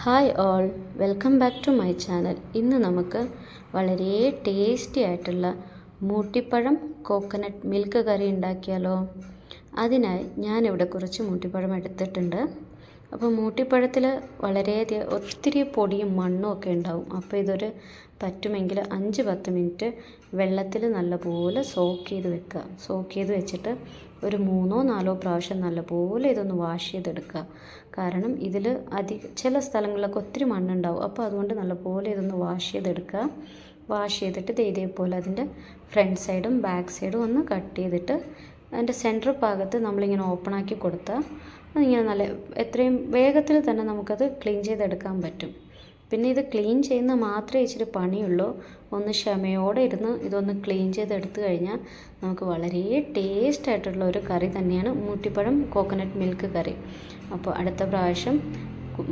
Hi all, welcome back to my channel. ഇന്ന് നമുക്ക് വളരെ ടേസ്റ്റി ആയിട്ടുള്ള മൂട്ടിപ്പഴം കോക്കനട്ട് മിൽക്ക് കറി ഉണ്ടാക്കിയാലോ. അതിനായി ഞാനിവിടെ കുറച്ച് മൂട്ടിപ്പഴം എടുത്തിട്ടുണ്ട്. അപ്പോൾ മൂട്ടിപ്പഴത്തിൽ വളരെയധികം ഒത്തിരി പൊടിയും മണ്ണും ഒക്കെ ഉണ്ടാവും. അപ്പോൾ ഇതൊരു പറ്റുമെങ്കിൽ 5-10 മിനിറ്റ് വെള്ളത്തിൽ നല്ലപോലെ സോക്ക് ചെയ്ത് വെക്കുക. സോക്ക് ചെയ്ത് വെച്ചിട്ട് ഒരു 3-4 പ്രാവശ്യം നല്ലപോലെ ഇതൊന്ന് വാഷ് ചെയ്തെടുക്കുക. കാരണം ഇതിൽ ചില സ്ഥലങ്ങളിലൊക്കെ ഒത്തിരി മണ്ണുണ്ടാവും. അപ്പോൾ അതുകൊണ്ട് നല്ലപോലെ ഇതൊന്ന് വാഷ് ചെയ്തെടുക്കുക. വാഷ് ചെയ്തിട്ട് ഇതേപോലെ അതിൻ്റെ ഫ്രണ്ട് സൈഡും ബാക്ക് സൈഡും ഒന്ന് കട്ട് ചെയ്തിട്ട് അതിൻ്റെ സെൻറ്റർ ഭാഗത്ത് നമ്മളിങ്ങനെ ഓപ്പൺ ആക്കി കൊടുത്താൽ അതിങ്ങനെ നല്ല എത്രയും വേഗത്തിൽ തന്നെ നമുക്കത് ക്ലീൻ ചെയ്തെടുക്കാൻ പറ്റും. പിന്നെ ഇത് ക്ലീൻ ചെയ്യുന്ന മാത്രമേ ഇച്ചിരി പണിയുള്ളൂ. ഒന്ന് ക്ഷമയോടെ ഇരുന്ന് ഇതൊന്ന് ക്ലീൻ ചെയ്തെടുത്തു കഴിഞ്ഞാൽ നമുക്ക് വളരെ ടേസ്റ്റ് ആയിട്ടുള്ള ഒരു കറി തന്നെയാണ് മൂട്ടിപ്പഴം കോക്കനട്ട് മിൽക്ക് കറി. അപ്പോൾ അടുത്ത പ്രാവശ്യം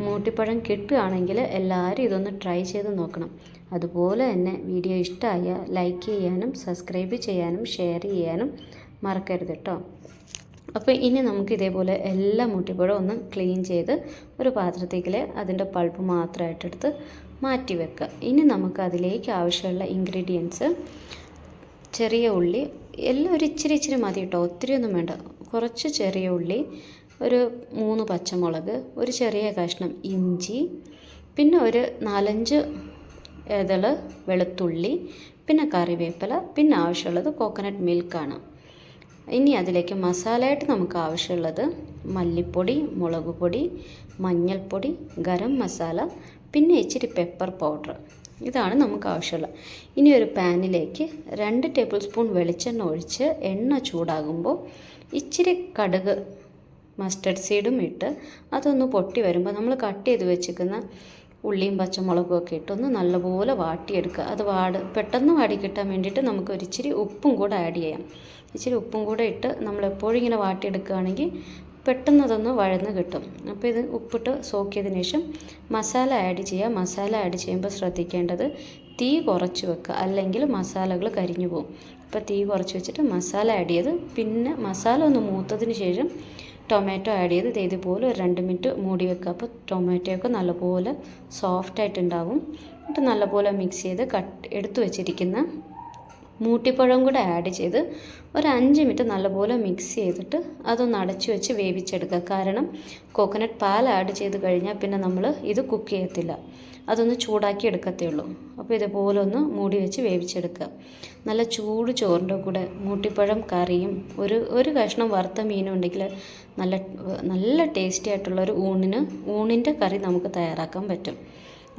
മൂട്ടിപ്പഴം കിട്ടുകയാണെങ്കിൽ എല്ലാവരും ഇതൊന്ന് ട്രൈ ചെയ്ത് നോക്കണം. അതുപോലെ തന്നെ വീഡിയോ ഇഷ്ടമായ ലൈക്ക് ചെയ്യാനും സബ്സ്ക്രൈബ് ചെയ്യാനും ഷെയർ ചെയ്യാനും മറക്കരുത് കേട്ടോ. അപ്പോൾ ഇനി നമുക്ക് ഇതേപോലെ എല്ലാ മൂട്ടിപ്പഴവും ഒന്ന് ക്ലീൻ ചെയ്ത് ഒരു പാത്രത്തേക്ക് അതിൻ്റെ പൾപ്പ് മാത്രമായിട്ടെടുത്ത് മാറ്റി വെക്കുക. ഇനി നമുക്ക് അതിലേക്ക് ആവശ്യമുള്ള ഇൻഗ്രീഡിയൻസ് ചെറിയ ഉള്ളി എല്ലാം ഒരു ഇച്ചിരി മതി കേട്ടോ, ഒത്തിരിയൊന്നും വേണ്ട. കുറച്ച് ചെറിയ ഉള്ളി, ഒരു 3 പച്ചമുളക്, ഒരു ചെറിയ കഷ്ണം ഇഞ്ചി, പിന്നെ ഒരു 4-5 ഇതൾ വെളുത്തുള്ളി, പിന്നെ കറിവേപ്പില, പിന്നെ ആവശ്യമുള്ളത് കോക്കനട്ട് മിൽക്കാണ്. ഇനി അതിലേക്ക് മസാലയായിട്ട് നമുക്ക് ആവശ്യമുള്ളത് മല്ലിപ്പൊടി, മുളക് പൊടി, മഞ്ഞൾപ്പൊടി, ഗരം മസാല, പിന്നെ ഇച്ചിരി പെപ്പർ പൗഡർ. ഇതാണ് നമുക്ക് ആവശ്യമുള്ളത്. ഇനി ഒരു പാനിലേക്ക് 2 ടേബിൾ സ്പൂൺ വെളിച്ചെണ്ണ ഒഴിച്ച് എണ്ണ ചൂടാകുമ്പോൾ ഇച്ചിരി കടുക് മസ്റ്റർഡ് സീഡും ഇട്ട് അതൊന്ന് പൊട്ടി വരുമ്പോൾ നമ്മൾ കട്ട് ചെയ്ത് വെച്ചിരിക്കുന്ന ഉള്ളിയും പച്ചമുളകും ഒക്കെ ഇട്ടൊന്ന് നല്ലപോലെ വാട്ടിയെടുക്കുക. അത് പെട്ടെന്ന് വാടി കിട്ടാൻ വേണ്ടിയിട്ട് നമുക്ക് ഒരിച്ചിരി ഉപ്പും കൂടെ ആഡ് ചെയ്യാം. ഇച്ചിരി ഉപ്പും കൂടെ ഇട്ട് നമ്മളെപ്പോഴും ഇങ്ങനെ വാട്ടിയെടുക്കുകയാണെങ്കിൽ പെട്ടെന്ന് അതൊന്ന് വഴന്ന് കിട്ടും. അപ്പോൾ ഇത് ഉപ്പിട്ട് സോക്ക് ചെയ്തതിന് ശേഷം മസാല ആഡ് ചെയ്യുക. മസാല ആഡ് ചെയ്യുമ്പോൾ ശ്രദ്ധിക്കേണ്ടത് തീ കുറച്ച് വെക്കുക, അല്ലെങ്കിൽ മസാലകൾ കരിഞ്ഞു പോകും. അപ്പോൾ തീ കുറച്ച് വെച്ചിട്ട് മസാല ആഡ് ചെയ്ത് പിന്നെ മസാല ഒന്ന് മൂത്തതിന് ശേഷം ടൊമാറ്റോ ആഡ് ചെയ്ത് ഇതുപോലെ ഒരു 2 മിനിറ്റ് മൂടി വെക്കുക. അപ്പോൾ ടൊമാറ്റോയൊക്കെ നല്ലപോലെ സോഫ്റ്റായിട്ടുണ്ടാവും. എന്നിട്ട് നല്ലപോലെ മിക്സ് ചെയ്ത് എടുത്തു വെച്ചിരിക്കുന്ന മൂട്ടിപ്പഴം കൂടെ ആഡ് ചെയ്ത് ഒരു 5 മിനിറ്റ് നല്ലപോലെ മിക്സ് ചെയ്തിട്ട് അതൊന്ന് അടച്ചു വെച്ച് വേവിച്ചെടുക്കുക. കാരണം കോക്കനട്ട് പാൽ ആഡ് ചെയ്ത് കഴിഞ്ഞാൽ പിന്നെ നമ്മൾ ഇത് കുക്ക് ചെയ്യത്തില്ല, അതൊന്ന് ചൂടാക്കി എടുക്കത്തേ ഉള്ളൂ. അപ്പോൾ ഇതുപോലെ ഒന്ന് മൂടി വെച്ച് വേവിച്ചെടുക്കുക. നല്ല ചൂട് ചോറിൻ്റെ കൂടെ മൂട്ടിപ്പഴം കറിയും ഒരു കഷ്ണം വറുത്ത മീനും ഉണ്ടെങ്കിൽ നല്ല ടേസ്റ്റി ആയിട്ടുള്ളൊരു ഊണിൻ്റെ കറി നമുക്ക് തയ്യാറാക്കാൻ പറ്റും.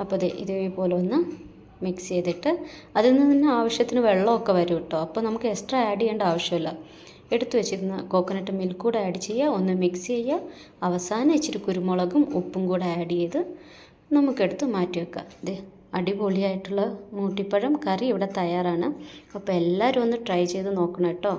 അപ്പോൾ ഇതേപോലെ ഒന്ന് മിക്സ് ചെയ്തിട്ട് അതിൽ നിന്ന് തന്നെ ആവശ്യത്തിന് വെള്ളമൊക്കെ വരും കേട്ടോ. അപ്പോൾ നമുക്ക് എക്സ്ട്രാ ആഡ് ചെയ്യേണ്ട ആവശ്യമില്ല. എടുത്തു വെച്ചിരുന്ന കോക്കനട്ട് മിൽക്ക് കൂടെ ആഡ് ചെയ്യുക, ഒന്ന് മിക്സ് ചെയ്യുക. അവസാനം ഇച്ചിരി കുരുമുളകും ഉപ്പും കൂടെ ആഡ് ചെയ്ത് നമുക്കെടുത്ത് മാറ്റി വെക്കാം. അടിപൊളിയായിട്ടുള്ള മൂട്ടിപ്പഴം കറി ഇവിടെ തയ്യാറാണ്. അപ്പോൾ എല്ലാവരും ഒന്ന് ട്രൈ ചെയ്ത് നോക്കണം കേട്ടോ.